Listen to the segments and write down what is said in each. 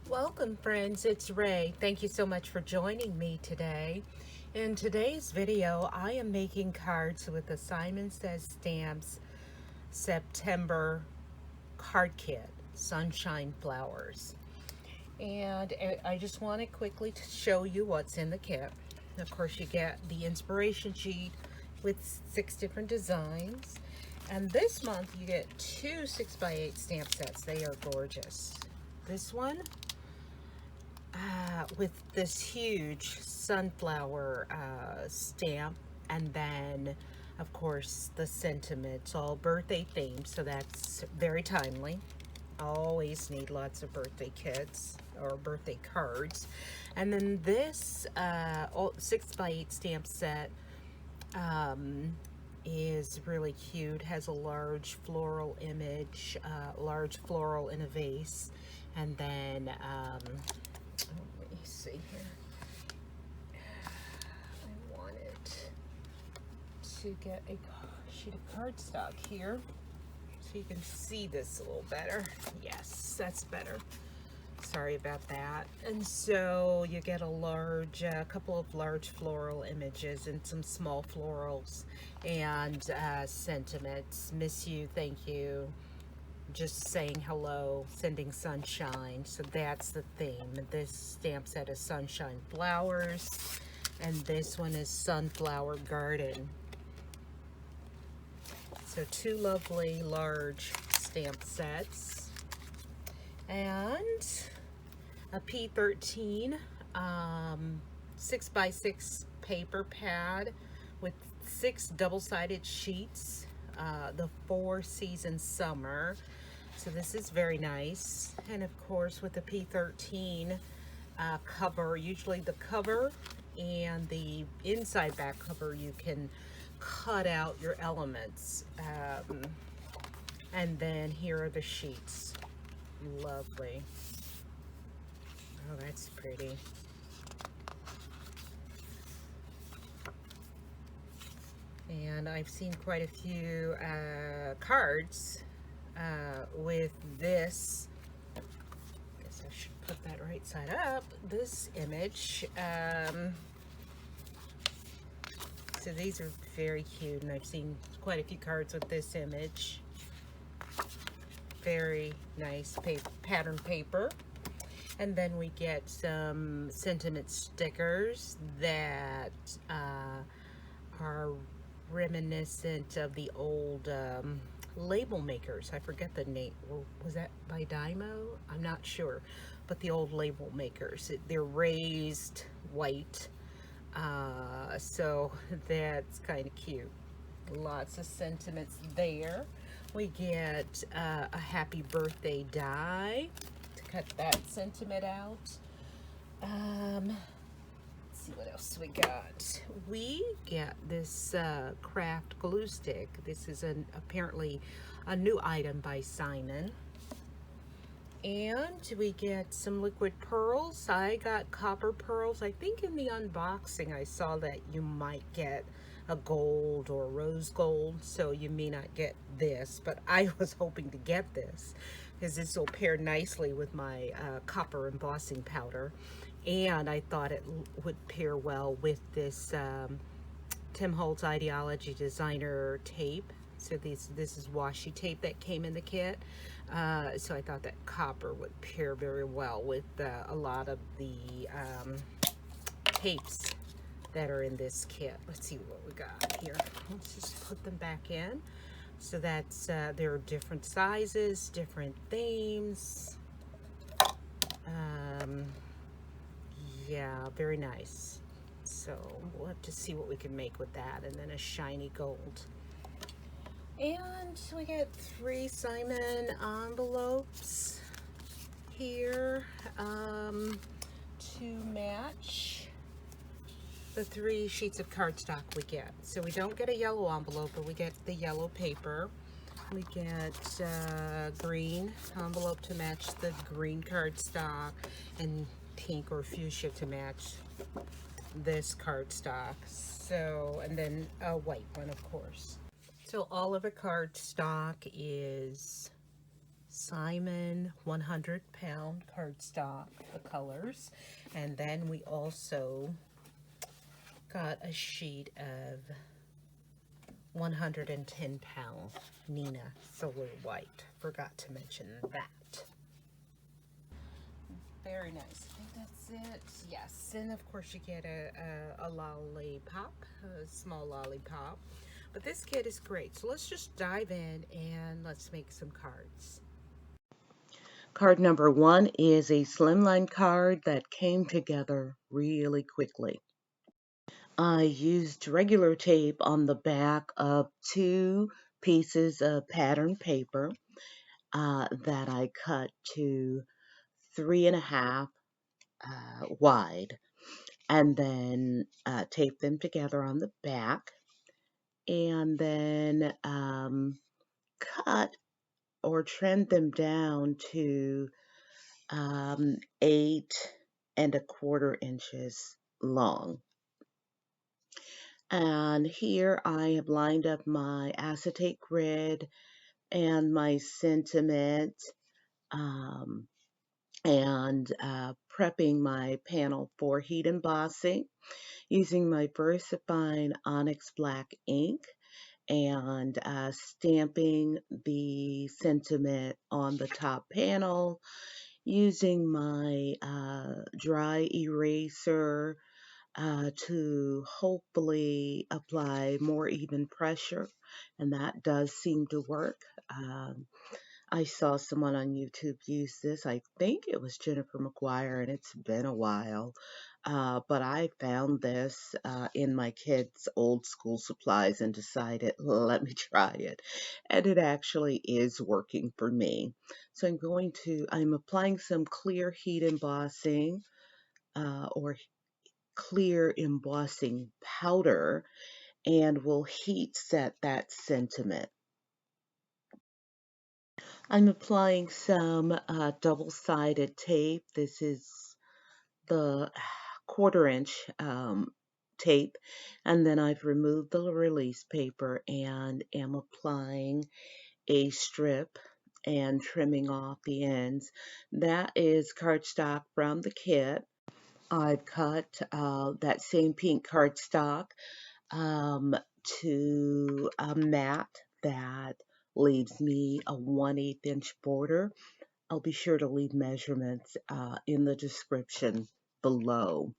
Welcome friends, it's Ray. Thank you so much for joining me today. In today's video, I am making cards with the Simon Says Stamps September card kit, Sunshine Flowers. And I just wanted quickly to show you what's in the kit. Of course, you get the inspiration sheet with 6 different designs. And this month you get 2 6x8 stamp sets. They are gorgeous. This one with this huge sunflower stamp, and then of course the sentiments, all birthday themed, so that's very timely. Always need lots of birthday kits or birthday cards. And then this 6x8 stamp set is really cute, has a large floral image, large floral in a vase, and then let me see here. I wanted to get a sheet of cardstock here so you can see this a little better. Yes, that's better. Sorry about that. And so you get a couple of large floral images and some small florals and sentiments. Miss you, thank you, just saying hello, sending sunshine. So that's the theme. This stamp set is Sunshine Flowers, and this one is Sunflower Garden. So 2 lovely large stamp sets, and a P13 6x6 paper pad with 6 double-sided sheets, the 4 season summer. So this is very nice. And of course with the P13 cover, usually the cover and the inside back cover, you can cut out your elements. And then here are the sheets. Lovely. Oh, that's pretty. And I've seen quite a few cards with this. I guess I should put that right side up. This image. So these are very cute, and I've seen quite a few cards with this image. Very nice pattern paper. And then we get some sentiment stickers that are reminiscent of the old label makers. I forget the name. Was that by Dymo? I'm not sure. But the old label makers. They're raised white. So that's kind of cute. Lots of sentiments there. We get a happy birthday die to cut that sentiment out. Let's see what else we got. We get this craft glue stick. This is apparently a new item by Simon. And we get some liquid pearls. I got copper pearls. I think in the unboxing I saw that you might get a gold or rose gold, so you may not get this, but I was hoping to get this because this will pair nicely with my copper embossing powder, and I thought it would pair well with this Tim Holtz Ideology Designer tape. So this is washi tape that came in the kit. So I thought that copper would pair very well with a lot of the tapes that are in this kit. Let's see what we got here. Let's just put them back in. So that's there are different sizes, different themes. Yeah, very nice. So we'll have to see what we can make with that. And then a shiny gold. And we get 3 Simon envelopes here to match the 3 sheets of cardstock we get. So we don't get a yellow envelope, but we get the yellow paper. We get green envelope to match the green cardstock, and pink or fuchsia to match this cardstock. So, and then a white one, of course. So all of the cardstock is Simon 100-pound cardstock, the colors. And then we also got a sheet of 110-pound Nina Solar White. Forgot to mention that. Very nice. I think that's it. Yes, and of course you get a lollipop, a small lollipop. But this kit is great. So let's just dive in and let's make some cards. Card number 1 is a slimline card that came together really quickly. I used regular tape on the back of 2 pieces of pattern paper that I cut to 3.5 wide, and then taped them together on the back, and then cut or trimmed them down to 8.25 inches long. And here I have lined up my acetate grid and my sentiment, and prepping my panel for heat embossing using my VersaFine Onyx Black ink, and stamping the sentiment on the top panel using my dry eraser to hopefully apply more even pressure, and that does seem to work. I saw someone on YouTube use this. I think it was Jennifer McGuire, and it's been a while. But I found this in my kids' old school supplies and decided, let me try it. And it actually is working for me. So I'm applying some clear heat embossing or clear embossing powder, and will heat set that sentiment. I'm applying some double-sided tape. This is the 1/4 inch tape, and then I've removed the release paper and am applying a strip and trimming off the ends. That is cardstock from the kit. I've cut that same pink cardstock um, to a mat that leaves me a 1/8 inch border. I'll be sure to leave measurements in the description below.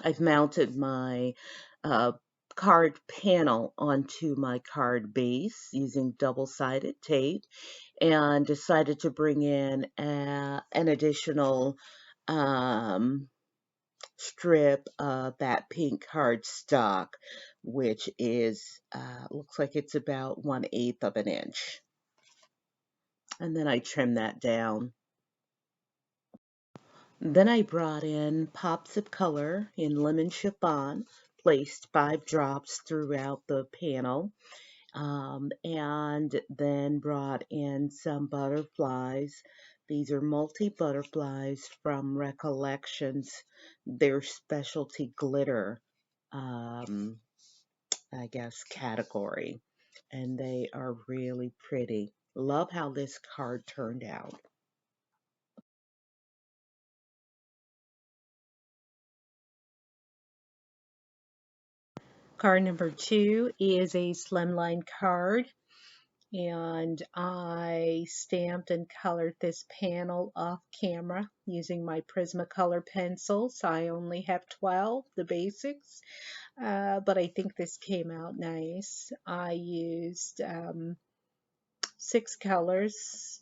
I've mounted my uh, card panel onto my card base using double-sided tape, and decided to bring in an additional strip of that pink cardstock, which is looks like it's about 1/8 of an inch. And then I trim that down. Then I brought in pops of color in lemon chiffon, placed 5 drops throughout the panel, and then brought in some butterflies. These are multi-butterflies from Recollections, their specialty glitter, I guess, category. And they are really pretty. Love how this card turned out. Card number 2 is a slimline card, and I stamped and colored this panel off camera using my Prismacolor pencils. I only have 12, the basics, but I think this came out nice. I used 6 colors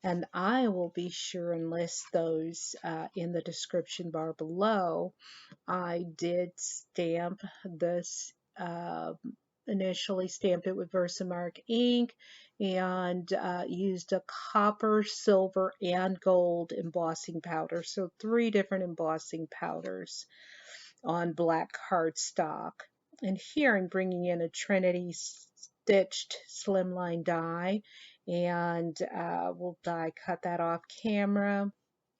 and I will be sure and list those in the description bar below. I did stamp this, initially stamped it with Versamark ink, and used a copper, silver, and gold embossing powder. So 3 different embossing powders on black cardstock. And here I'm bringing in a Trinity stitched slimline die, and we'll die cut that off camera.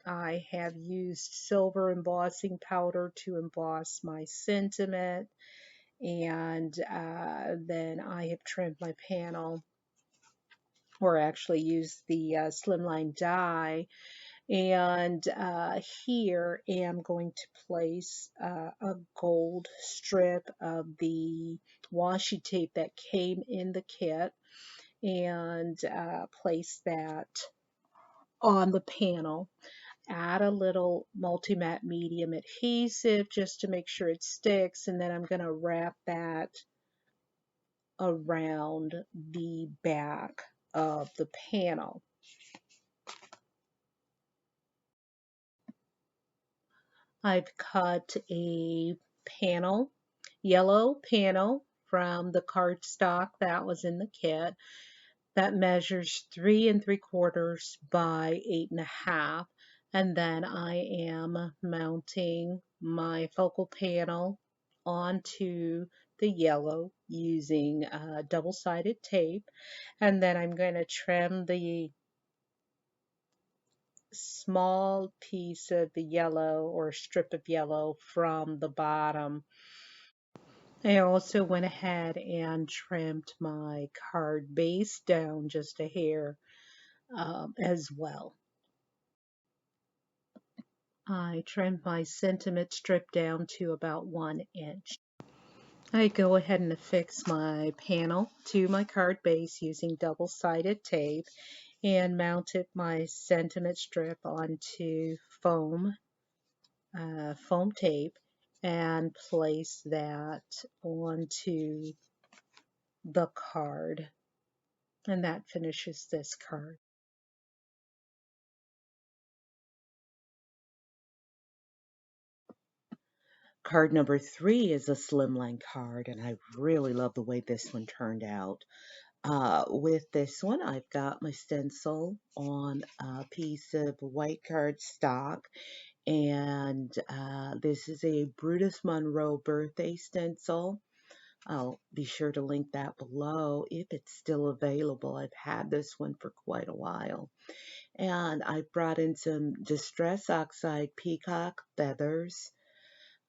I have used silver embossing powder to emboss my sentiment, and then I have trimmed my panel, or actually used the Slimline die. And here am going to place a gold strip of the washi tape that came in the kit, and place that on the panel. Add a little multi-matte medium adhesive just to make sure it sticks, and then I'm going to wrap that around the back of the panel. I've cut a panel, yellow panel from the cardstock that was in the kit, that measures 3 3/4 by 8 1/2. And then I am mounting my focal panel onto the yellow using double-sided tape. And then I'm going to trim the small piece of the yellow, or strip of yellow, from the bottom. I also went ahead and trimmed my card base down just a hair as well. I trimmed my sentiment strip down to about 1 inch. I go ahead and affix my panel to my card base using double-sided tape, and mounted my sentiment strip onto foam tape, and place that onto the card. And that finishes this card. Card number 3 is a slimline card, and I really love the way this one turned out. With this one, I've got my stencil on a piece of white cardstock, and this is a Brutus Monroe birthday stencil. I'll be sure to link that below if it's still available. I've had this one for quite a while. And I brought in some Distress Oxide peacock feathers,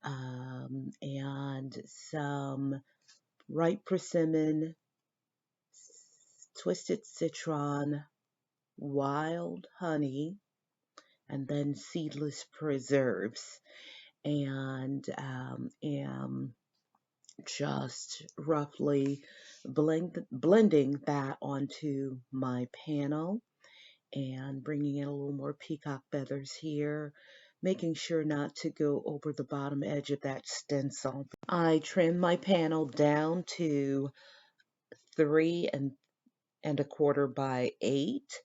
and some ripe persimmon, twisted citron, wild honey, and then seedless preserves. And am just roughly blending that onto my panel, and bringing in a little more peacock feathers here, making sure not to go over the bottom edge of that stencil. I trimmed my panel down to 3 1/4 by 8,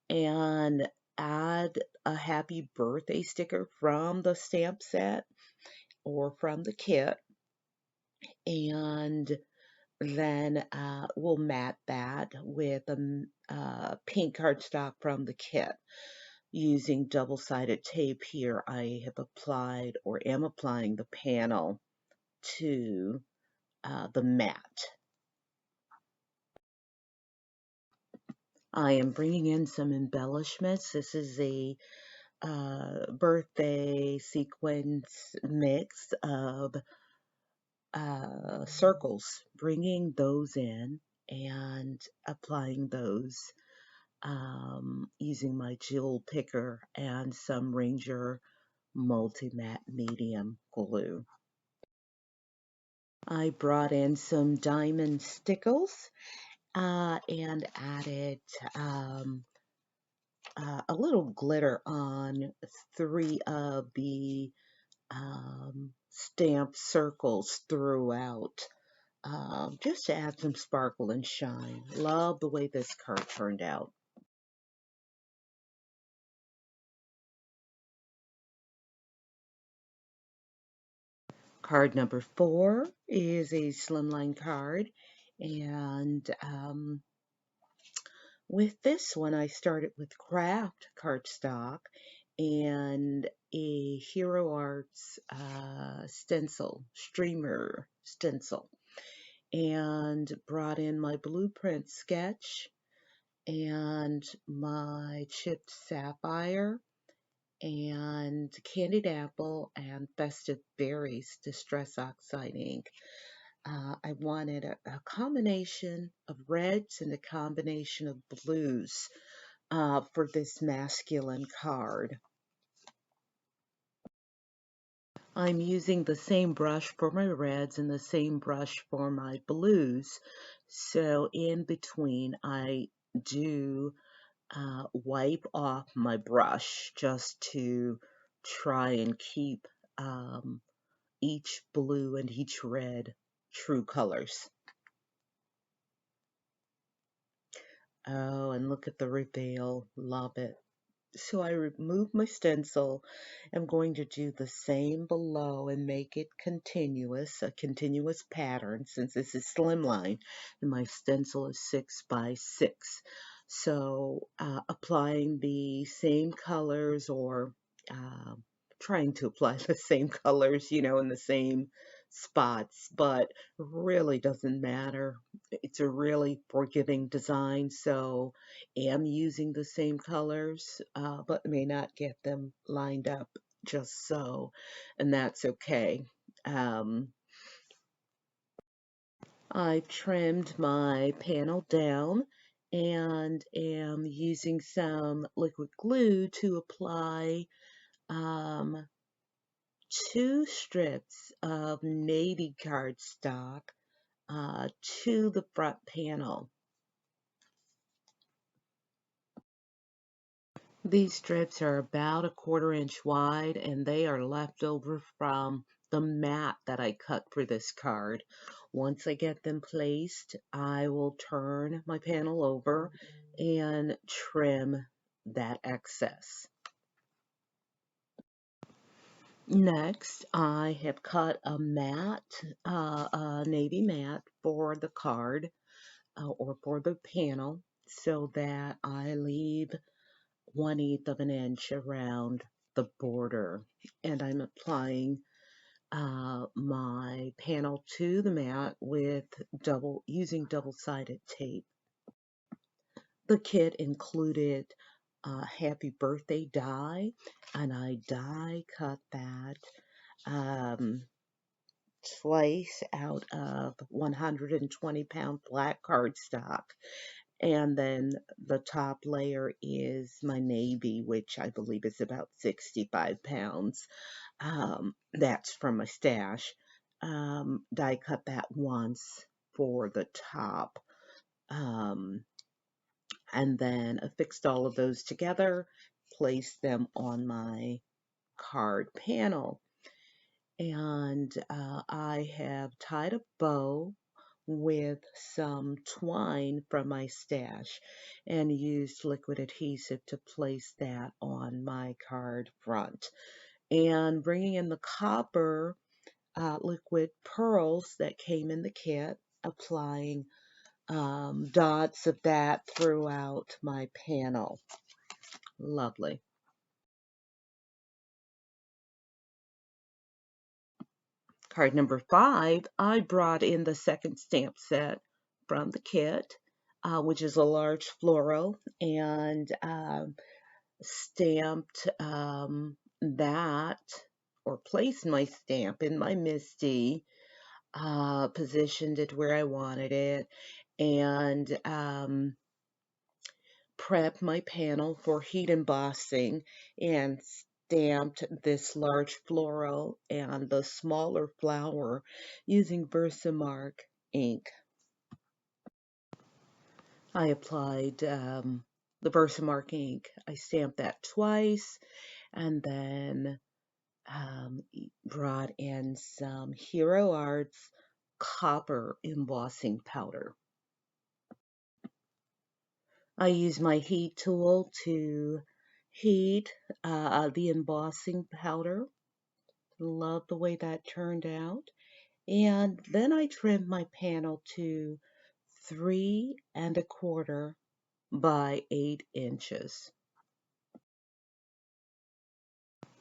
and add a happy birthday sticker from the stamp set or from the kit, and then we'll mat that with a pink cardstock from the kit. Using double-sided tape here, I have applied, or am applying, the panel to the mat. I am bringing in some embellishments. This is a birthday sequence mix of circles, bringing those in and applying those using my jewel picker and some Ranger multi-matte medium glue. I brought in some diamond stickles and added a little glitter on 3 of the stamped circles throughout, just to add some sparkle and shine. Love the way this card turned out. Card number 4 is a slimline card, and with this one I started with craft cardstock and a Hero Arts stencil, streamer stencil, and brought in my blueprint sketch and my chipped sapphire and candied apple and festive berries Distress Oxide ink. I wanted a combination of reds and a combination of blues for this masculine card. I'm using the same brush for my reds and the same brush for my blues. So in between, I do wipe off my brush just to try and keep each blue and each red true colors. Oh, and look at the reveal. Love it. So I remove my stencil. I'm going to do the same below and make it continuous, a continuous pattern since this is slimline and my stencil is 6 by 6. So applying the same colors or uh, trying to apply the same colors, in the same spots, but really doesn't matter. It's a really forgiving design, so am using the same colors, but may not get them lined up just so, and that's okay. Um, I've trimmed my panel down and am using some liquid glue to apply um, 2 strips of navy cardstock to the front panel. These strips are about a 1/4 inch wide and they are left over from the mat that I cut for this card. Once I get them placed, I will turn my panel over and trim that excess. Next, I have cut a mat, a navy mat for the card or for the panel so that I leave 1/8 of an inch around the border. And I'm applying my panel to the mat with using double-sided tape. The kit included a happy birthday die, and I die cut that slice out of 120-pound flat cardstock. And then the top layer is my navy, which I believe is about 65 pounds. That's from my stash. Die cut that once for the top. And then affixed all of those together, placed them on my card panel. And I have tied a bow with some twine from my stash and used liquid adhesive to place that on my card front. And bringing in the copper liquid pearls that came in the kit, applying dots of that throughout my panel. Lovely. Card number 5, I brought in the second stamp set from the kit, which is a large floral, and stamped that or placed my stamp in my MISTI, positioned it where I wanted it, and prepped my panel for heat embossing and stamped this large floral and the smaller flower using Versamark ink. I applied the Versamark ink. I stamped that twice and then brought in some Hero Arts copper embossing powder. I use my heat tool to heat the embossing powder. Love the way that turned out. And then I trimmed my panel to 3¼ by 8 inches.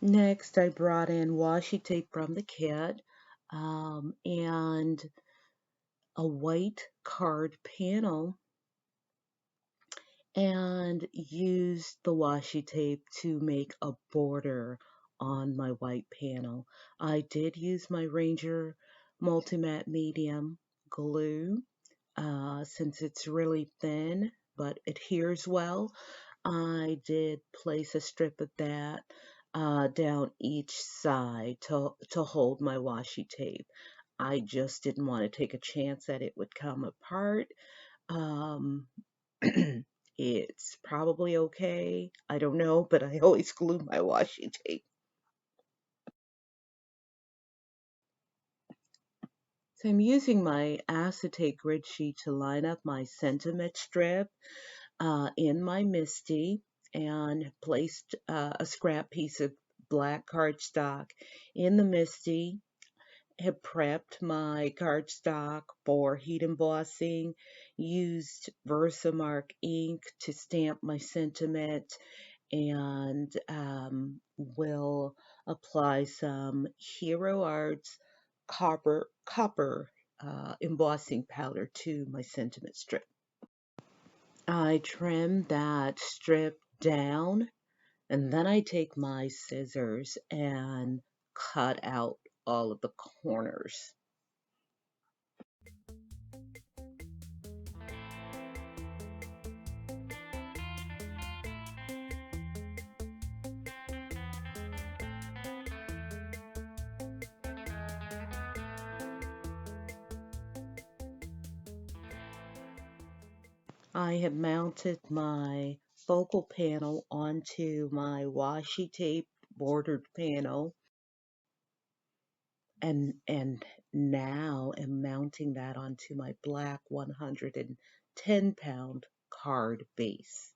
Next, I brought in washi tape from the kit and a white card panel and used the washi tape to make a border on my white panel. I did use my Ranger multi-matte medium glue. Since it's really thin but adheres well, I did place a strip of that down each side to hold my washi tape. I just didn't want to take a chance that it would come apart. Um, it's probably okay. I don't know, but I always glue my washi tape. So I'm using my acetate grid sheet to line up my sentiment strip in my MISTI and placed a scrap piece of black cardstock in the MISTI. Have prepped my cardstock for heat embossing, used Versamark ink to stamp my sentiment, and will apply some Hero Arts copper embossing powder to my sentiment strip. I trim that strip down, and then I take my scissors and cut out all of the corners. I have mounted my focal panel onto my washi tape bordered panel, and now am mounting that onto my black 110-pound card base.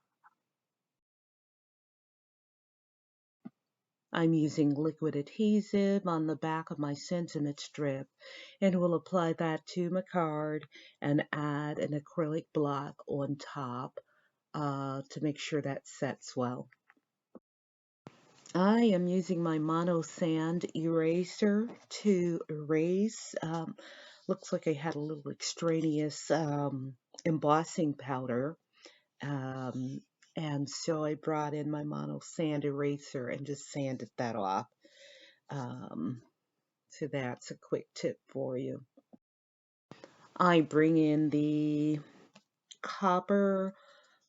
I'm using liquid adhesive on the back of my sentiment strip and will apply that to my card and add an acrylic block on top to make sure that sets well. I am using my mono sand eraser to erase. Looks like I had a little extraneous embossing powder. Um, and so I brought in my mono sand eraser and just sanded that off. So that's a quick tip for you. I bring in the copper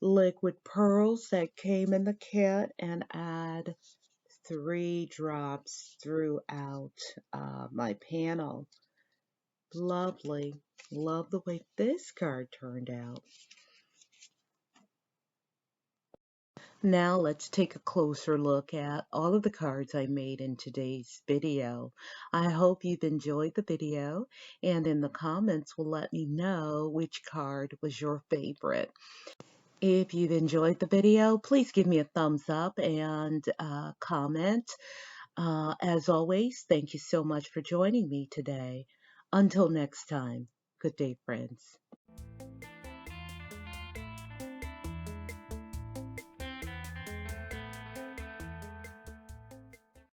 liquid pearls that came in the kit and add 3 drops throughout my panel. Lovely. Love the way this card turned out. Now let's take a closer look at all of the cards I made in today's video. I hope you've enjoyed the video, and in the comments will let me know which card was your favorite. If you've enjoyed the video, please give me a thumbs up and comment. As always, thank you so much for joining me today. Until next time, good day, friends.